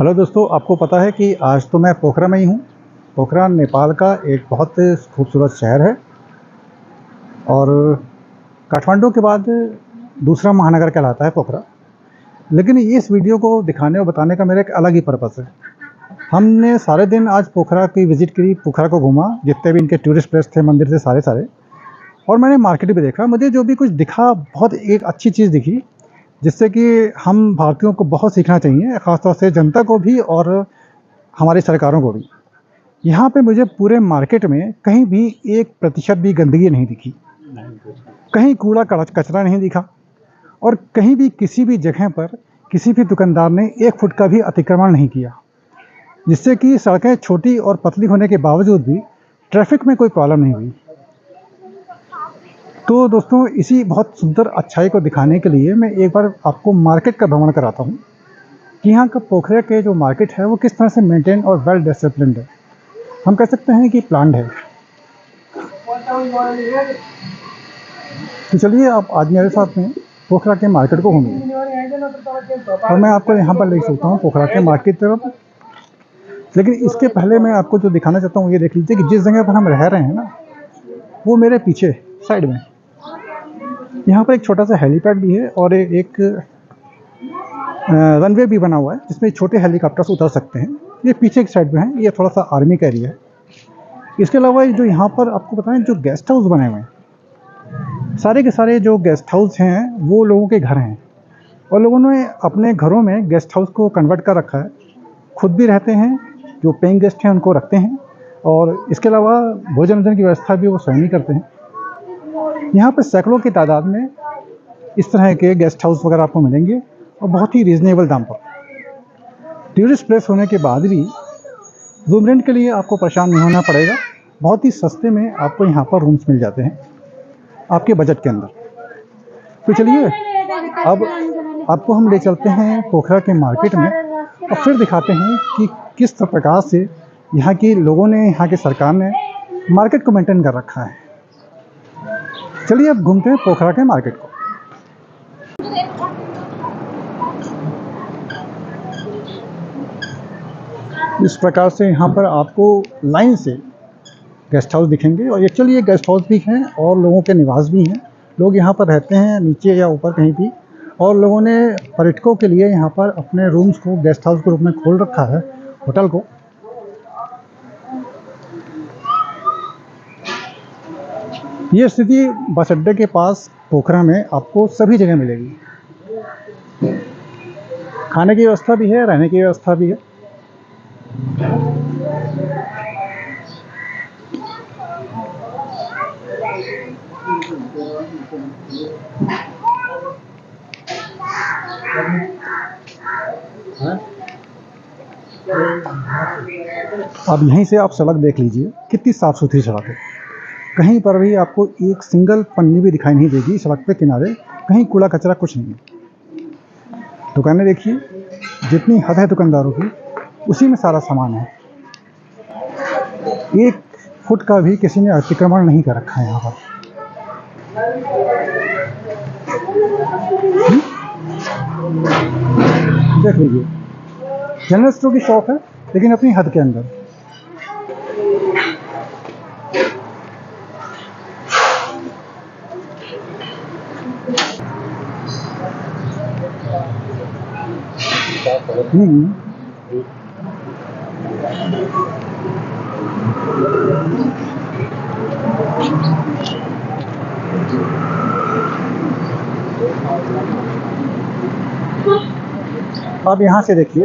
Hello दोस्तों, आपको पता है कि आज तो मैं पोखरा में ही हूँ। पोखरा नेपाल का एक बहुत खूबसूरत शहर है और काठमांडू के बाद दूसरा महानगर कहलाता है पोखरा। लेकिन इस वीडियो को दिखाने और बताने का मेरा एक अलग ही पर्पस है। हमने सारे दिन आज पोखरा की विज़िट की, पोखरा को घूमा, जितने भी इनके टूरिस्ट प्लेस थे, मंदिर थे, सारे और मैंने मार्केट भी देखा। मुझे जो भी कुछ दिखा, बहुत एक अच्छी चीज़ दिखी जिससे कि हम भारतीयों को बहुत सीखना चाहिए, ख़ासतौर से जनता को भी और हमारी सरकारों को भी। यहाँ पे मुझे पूरे मार्केट में कहीं भी 1% भी गंदगी नहीं दिखी, कहीं कूड़ा कचरा नहीं दिखा और कहीं भी किसी भी जगह पर किसी भी दुकानदार ने 1 फुट का भी अतिक्रमण नहीं किया, जिससे कि सड़कें छोटी और पतली होने के बावजूद भी ट्रैफिक में कोई प्रॉब्लम नहीं हुई। तो दोस्तों, इसी बहुत सुंदर अच्छाई को दिखाने के लिए मैं एक बार आपको मार्केट का भ्रमण कराता हूँ कि यहाँ का पोखरा के जो मार्केट है वो किस तरह से मेंटेन और वेल डिसिप्लिन्ड है। हम कह सकते हैं कि प्लान्ड है। तो चलिए, आप आज मेरे साथ में पोखरा के मार्केट को घूमिए और मैं आपको यहाँ पर ले चलता हूँ पोखरा के मार्केट तरफ। लेकिन इसके पहले मैं आपको जो दिखाना चाहता हूँ, ये देख लीजिए कि जिस जगह पर हम रह रहे हैं ना, वो मेरे पीछे साइड में यहाँ पर एक छोटा सा हेलीपैड भी है और एक रनवे भी बना हुआ है जिसमें छोटे हेलीकॉप्टर्स उतर सकते हैं। ये पीछे की साइड में है, ये थोड़ा सा आर्मी का एरिया है। इसके अलावा जो यहाँ पर आपको बताएं, जो गेस्ट हाउस बने हुए हैं, सारे के सारे जो गेस्ट हाउस हैं वो लोगों के घर हैं और लोगों ने अपने घरों में गेस्ट हाउस को कन्वर्ट कर रखा है। खुद भी रहते हैं, जो पेइंग गेस्ट हैं उनको रखते हैं और इसके अलावा भोजन वोजन की व्यवस्था भी वो स्वयं ही करते हैं। यहाँ पर सैकड़ों की तादाद में इस तरह के गेस्ट हाउस वगैरह आपको मिलेंगे और बहुत ही रीज़नेबल दाम पर। टूरिस्ट प्लेस होने के बाद भी रूम रेंट के लिए आपको परेशान नहीं होना पड़ेगा। बहुत ही सस्ते में आपको यहाँ पर रूम्स मिल जाते हैं आपके बजट के अंदर। तो चलिए, अब आपको हम ले चलते हैं पोखरा के मार्केट में और फिर दिखाते हैं कि किस प्रकार से यहाँ के लोगों ने, यहाँ के सरकार ने मार्केट को मेंटेन कर रखा है। चलिए, अब घूमते हैं पोखरा के मार्केट को। इस प्रकार से यहाँ पर आपको लाइन से गेस्ट हाउस दिखेंगे और एक्चुअली ये गेस्ट हाउस भी हैं और लोगों के निवास भी हैं। लोग यहाँ पर रहते हैं नीचे या ऊपर कहीं भी, और लोगों ने पर्यटकों के लिए यहाँ पर अपने रूम्स को गेस्ट हाउस के रूप में खोल रखा है, होटल को। ये स्थिति बस अड्डे के पास पोखरा में आपको सभी जगह मिलेगी। खाने की व्यवस्था भी है, रहने की व्यवस्था भी है। अब यहीं से आप सड़क देख लीजिए, कितनी साफ़ सुथरी सड़क है। कहीं पर भी आपको एक सिंगल पन्नी भी दिखाई नहीं देगी सड़क पे किनारे, कहीं कूड़ा कचरा कुछ नहीं है। दुकानें देखिए, जितनी हद है दुकानदारों की, उसी में सारा सामान है। 1 फुट का भी किसी ने अतिक्रमण नहीं कर रखा है यहाँ पर। देख लीजिए, जनरल स्टोर की शॉप है लेकिन अपनी हद के अंदर। अब यहाँ से देखिए,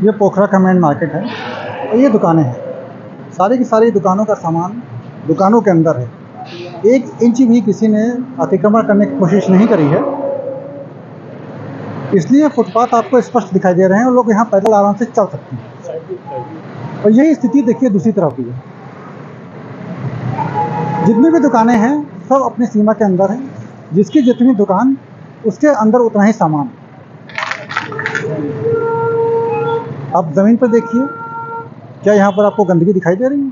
ये पोखरा का मेन मार्केट है और ये दुकानें हैं। सारी की सारी दुकानों का सामान दुकानों के अंदर है। 1 इंच भी किसी ने अतिक्रमण करने की कोशिश नहीं करी है, इसलिए फुटपाथ आपको स्पष्ट दिखाई दे रहे हैं और लोग यहाँ पैदल आराम से चल सकते हैं। और यही स्थिति देखिए दूसरी तरफ भी है। जितनी भी दुकानें हैं सब अपनी सीमा के अंदर हैं। जिसकी जितनी दुकान, उसके अंदर उतना ही सामान। आप ज़मीन पर देखिए, क्या यहाँ पर आपको गंदगी दिखाई दे रही है?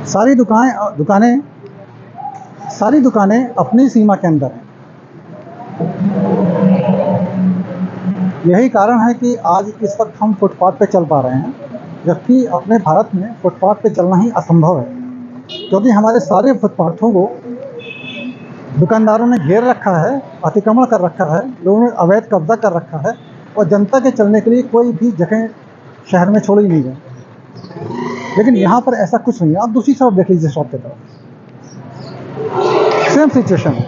सारी दुकानें सारी दुकानें अपनी सीमा के अंदर हैं। यही कारण है कि आज इस वक्त हम फुटपाथ पे चल पा रहे हैं, जबकि अपने भारत में फुटपाथ पे चलना ही असंभव है, क्योंकि हमारे सारे फुटपाथों को दुकानदारों ने घेर रखा है, अतिक्रमण कर रखा है, लोगों ने अवैध कब्जा कर रखा है और जनता के चलने के लिए कोई भी जगह शहर में छोड़ी नहीं है। लेकिन यहाँ पर ऐसा कुछ नहीं है। आप दूसरी तरफ देख लीजिए, शॉप की तरफ सेम सिचुएशन है।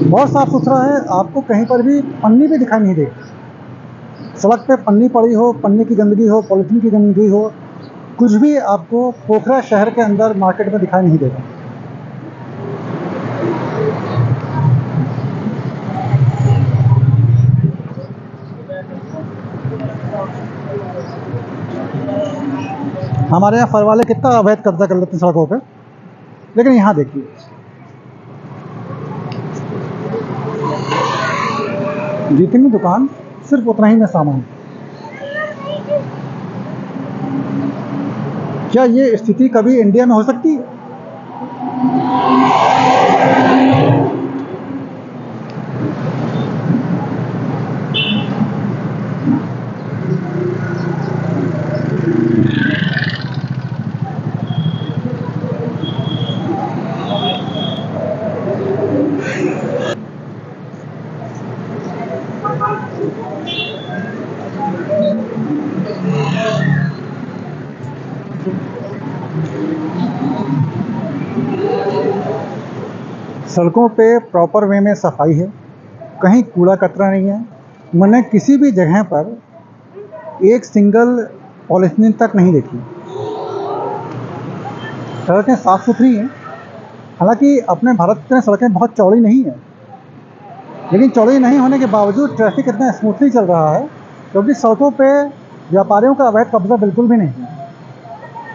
बहुत साफ सुथरा है, आपको कहीं पर भी पन्नी भी दिखाई नहीं देगी। सड़क पे पन्नी पड़ी हो, पन्नी की गंदगी हो, पॉलिथीन की गंदगी हो, कुछ भी आपको पोखरा शहर के अंदर मार्केट में दिखाई नहीं देगा। हमारे यहाँ फल वाले कितना अवैध कब्जा कर लेते हैं सड़कों पे, लेकिन यहाँ देखिए जितनी दुकान सिर्फ उतना ही में सामान। क्या ये स्थिति कभी इंडिया में हो सकती है? सड़कों पे प्रॉपर वे में सफाई है, कहीं कूड़ा कचरा नहीं है। मैंने किसी भी जगह पर एक सिंगल पॉलीथीन तक नहीं देखी। सड़कें साफ सुथरी हैं। हालांकि अपने भारत में सड़कें बहुत चौड़ी नहीं हैं, लेकिन चौड़ी नहीं होने के बावजूद ट्रैफिक इतना स्मूथली चल रहा है, क्योंकि सड़कों पे व्यापारियों का अवैध कब्जा बिल्कुल भी नहीं है,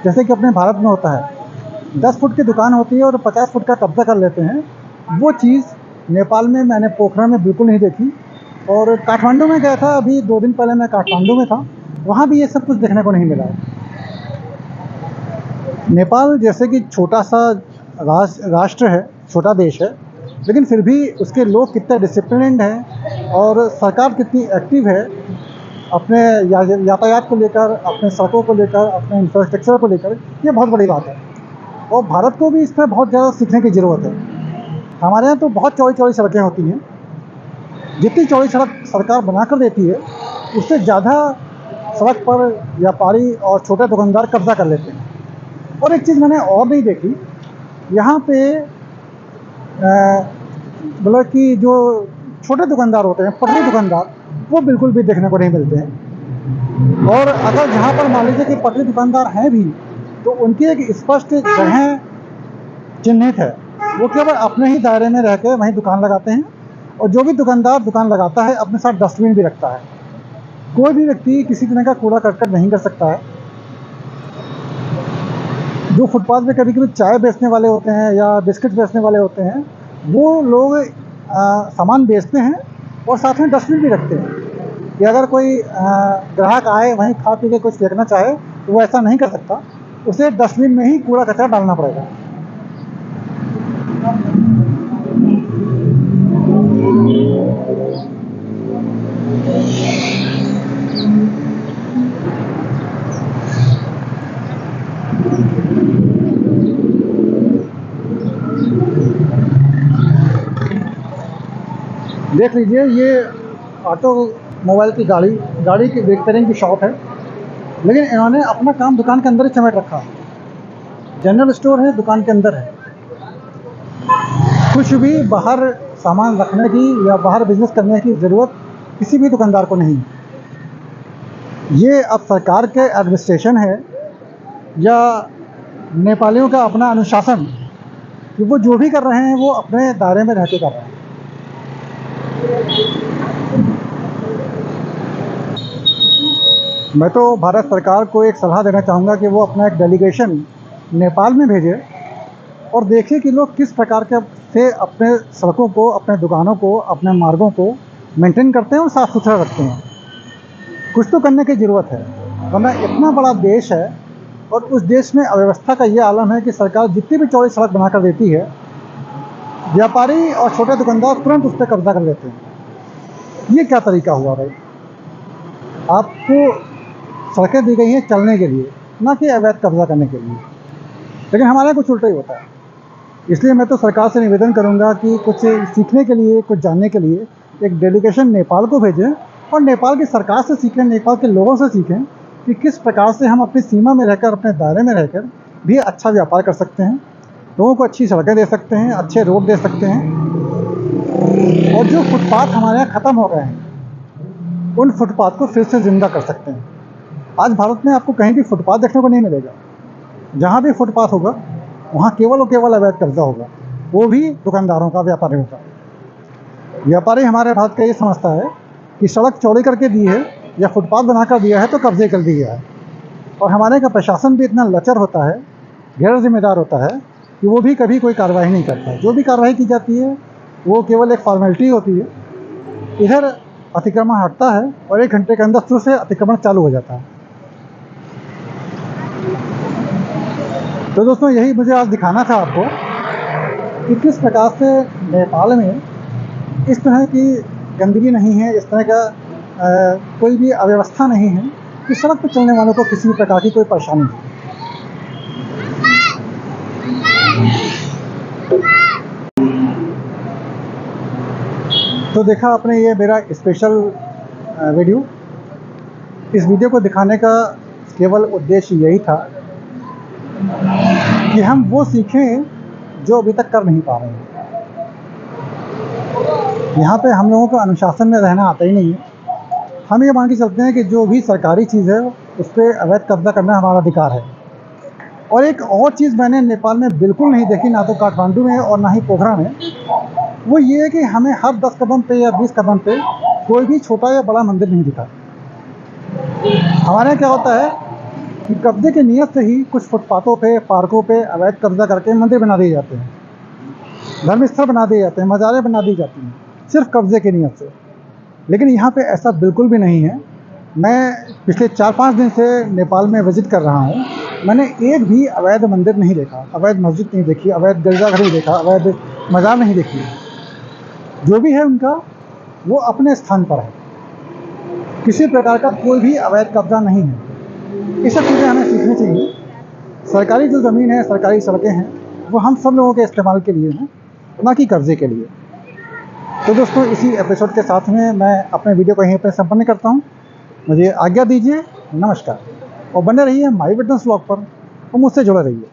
जैसे कि अपने भारत में होता है। 10 फुट की दुकान होती है और 50 फुट का कब्जा कर लेते हैं। वो चीज़ नेपाल में मैंने पोखरा में बिल्कुल नहीं देखी। और काठमांडू में गया था, अभी 2 दिन पहले मैं काठमांडू में था, वहाँ भी ये सब कुछ देखने को नहीं मिला है। नेपाल जैसे कि छोटा सा राष्ट्र है, छोटा देश है, लेकिन फिर भी उसके लोग कितने डिसिप्लिन्ड हैं और सरकार कितनी एक्टिव है अपने यातायात को लेकर, अपने सड़कों को लेकर, अपने इंफ्रास्ट्रक्चर को लेकर। ये बहुत बड़ी बात है और भारत को भी इस पर बहुत ज़्यादा सीखने की ज़रूरत है। हमारे यहाँ तो बहुत चौड़ी चौड़ी सड़कें होती हैं। जितनी चौड़ी सड़क सरकार बना कर देती है, उससे ज़्यादा सड़क पर व्यापारी और छोटे दुकानदार कब्जा कर लेते हैं। और एक चीज़ मैंने और नहीं देखी, यहाँ पे मतलब कि जो छोटे दुकानदार होते हैं, पटरी दुकानदार, वो बिल्कुल भी देखने को नहीं मिलते हैं। और अगर जहाँ पर मान लीजिए कि पटरी दुकानदार हैं भी, तो उनकी एक स्पष्ट जगह चिन्हित है। वो केवल अपने ही दायरे में रह के वहीं दुकान लगाते हैं और जो भी दुकानदार दुकान लगाता है अपने साथ डस्टबिन भी रखता है। कोई भी व्यक्ति किसी तरह का कूड़ा करकट नहीं कर सकता है। जो फुटपाथ पे कभी कभी चाय बेचने वाले होते हैं या बिस्किट बेचने वाले होते हैं, वो लोग सामान बेचते हैं और साथ में डस्टबिन भी रखते हैं कि अगर कोई ग्राहक आए वहीं खा पी के कुछ फेंकना चाहे तो वो ऐसा नहीं कर सकता, उसे डस्टबिन में ही कूड़ा कचरा डालना पड़ेगा। देख लीजिए, ये ऑटोमोबाइल की गाड़ी की रिपेयरिंग की शॉप है, लेकिन इन्होंने अपना काम दुकान के अंदर ही समेट रखा है। जनरल स्टोर है, दुकान के अंदर है। कुछ भी बाहर सामान रखने की या बाहर बिजनेस करने की ज़रूरत किसी भी दुकानदार को नहीं। ये अब सरकार के एडमिनिस्ट्रेशन है या नेपालियों का अपना अनुशासन कि वो जो भी कर रहे हैं वो अपने दायरे में रह के कर रहे हैं। मैं तो भारत सरकार को एक सलाह देना चाहूँगा कि वो अपना एक डेलीगेशन नेपाल में भेजे और देखे कि लोग किस प्रकार के से अपने सड़कों को, अपने दुकानों को, अपने मार्गों को मेंटेन करते हैं और साफ़ सुथरा रखते हैं। कुछ तो करने की ज़रूरत है, वरना इतना बड़ा देश है और उस देश में अव्यवस्था का ये आलम है कि सरकार जितनी भी चौड़ी सड़क बना कर देती है, व्यापारी और छोटे दुकानदार तुरंत उस पर कब्जा कर लेते हैं। ये क्या तरीका हुआ भाई? आपको सड़कें दी गई हैं चलने के लिए, ना कि अवैध कब्जा करने के लिए। लेकिन हमारे यहाँ कुछ उल्टा ही होता है। इसलिए मैं तो सरकार से निवेदन करूंगा कि कुछ सीखने के लिए, कुछ जानने के लिए एक डेलीगेशन नेपाल को भेजें और नेपाल की सरकार से सीखें, नेपाल के लोगों से सीखें कि किस प्रकार से हम अपनी सीमा में रहकर, अपने दायरे में रहकर भी अच्छा व्यापार कर सकते हैं, लोगों को अच्छी सड़कें दे सकते हैं, अच्छे रोड दे सकते हैं, और जो फुटपाथ हमारे यहाँ ख़त्म हो गए हैं उन फुटपाथ को फिर से ज़िंदा कर सकते हैं। आज भारत में आपको कहीं भी फुटपाथ देखने को नहीं मिलेगा। जहाँ भी फुटपाथ होगा वहाँ केवल और केवल अवैध कब्जा होगा, वो भी दुकानदारों का, व्यापारियों का। व्यापारी हमारे भारत का ये समझता है कि सड़क चौड़ी करके दी है या फुटपाथ बनाकर दिया है तो कब्जे कर दिया है, और हमारे का प्रशासन भी इतना लचर होता है, गैर जिम्मेदार होता है कि वो भी कभी कोई कार्रवाई नहीं करता। जो भी कार्रवाई की जाती है वो केवल एक फॉर्मेलिटी होती है। इधर अतिक्रमण हटता है और 1 घंटे के अंदर फिर से अतिक्रमण चालू हो जाता है। तो दोस्तों, यही मुझे आज दिखाना था आपको कि किस प्रकार से नेपाल में इस तरह की गंदगी नहीं है, इस तरह का कोई भी अव्यवस्था नहीं है कि सड़क पर चलने वालों को किसी भी प्रकार की कोई परेशानी हो। तो देखा आपने ये मेरा स्पेशल वीडियो। इस वीडियो को दिखाने का केवल उद्देश्य यही था कि हम वो सीखें जो अभी तक कर नहीं पा रहे हैं। यहाँ पे हम लोगों को अनुशासन में रहना आता ही नहीं है। हम ये मान के चलते हैं कि जो भी सरकारी चीज़ है उस पर अवैध कब्जा करना हमारा अधिकार है। और एक और चीज़ मैंने नेपाल में बिल्कुल नहीं देखी, ना तो काठमांडू में और ना ही पोखरा में, वो ये है कि हमें हर 10 कदम पे या 20 कदम पे कोई भी छोटा या बड़ा मंदिर नहीं दिखा। हमारे यहाँ क्या होता है कि कब्जे की नीयत से ही कुछ फुटपाथों पे, पार्कों पे अवैध कब्जा करके मंदिर बना दिए जाते हैं, धर्मस्थल बना दिए जाते हैं, मज़ारें बना दी जाती हैं सिर्फ कब्जे की नीयत से। लेकिन यहाँ पे ऐसा बिल्कुल भी नहीं है। मैं पिछले 4-5 दिन से नेपाल में विज़िट कर रहा हूँ। मैंने एक भी अवैध मंदिर नहीं देखा, अवैध मस्जिद नहीं देखी, अवैध गिरजाघर नहीं देखा, अवैध मज़ार नहीं देखी। जो भी है उनका वो अपने स्थान पर है, किसी प्रकार का कोई भी अवैध कब्जा नहीं है। ये सब चीज़ें हमें सीखनी चाहिए। सरकारी जो ज़मीन है, सरकारी सड़कें हैं, वो हम सब लोगों के इस्तेमाल के लिए हैं, ना कि कब्जे के लिए। तो दोस्तों, इसी एपिसोड के साथ में मैं अपने वीडियो को यहीं पर संपन्न करता हूँ। मुझे आज्ञा दीजिए। नमस्कार, और बने रहिए माई विटनेस व्लॉग पर और मुझसे जुड़े रहिए।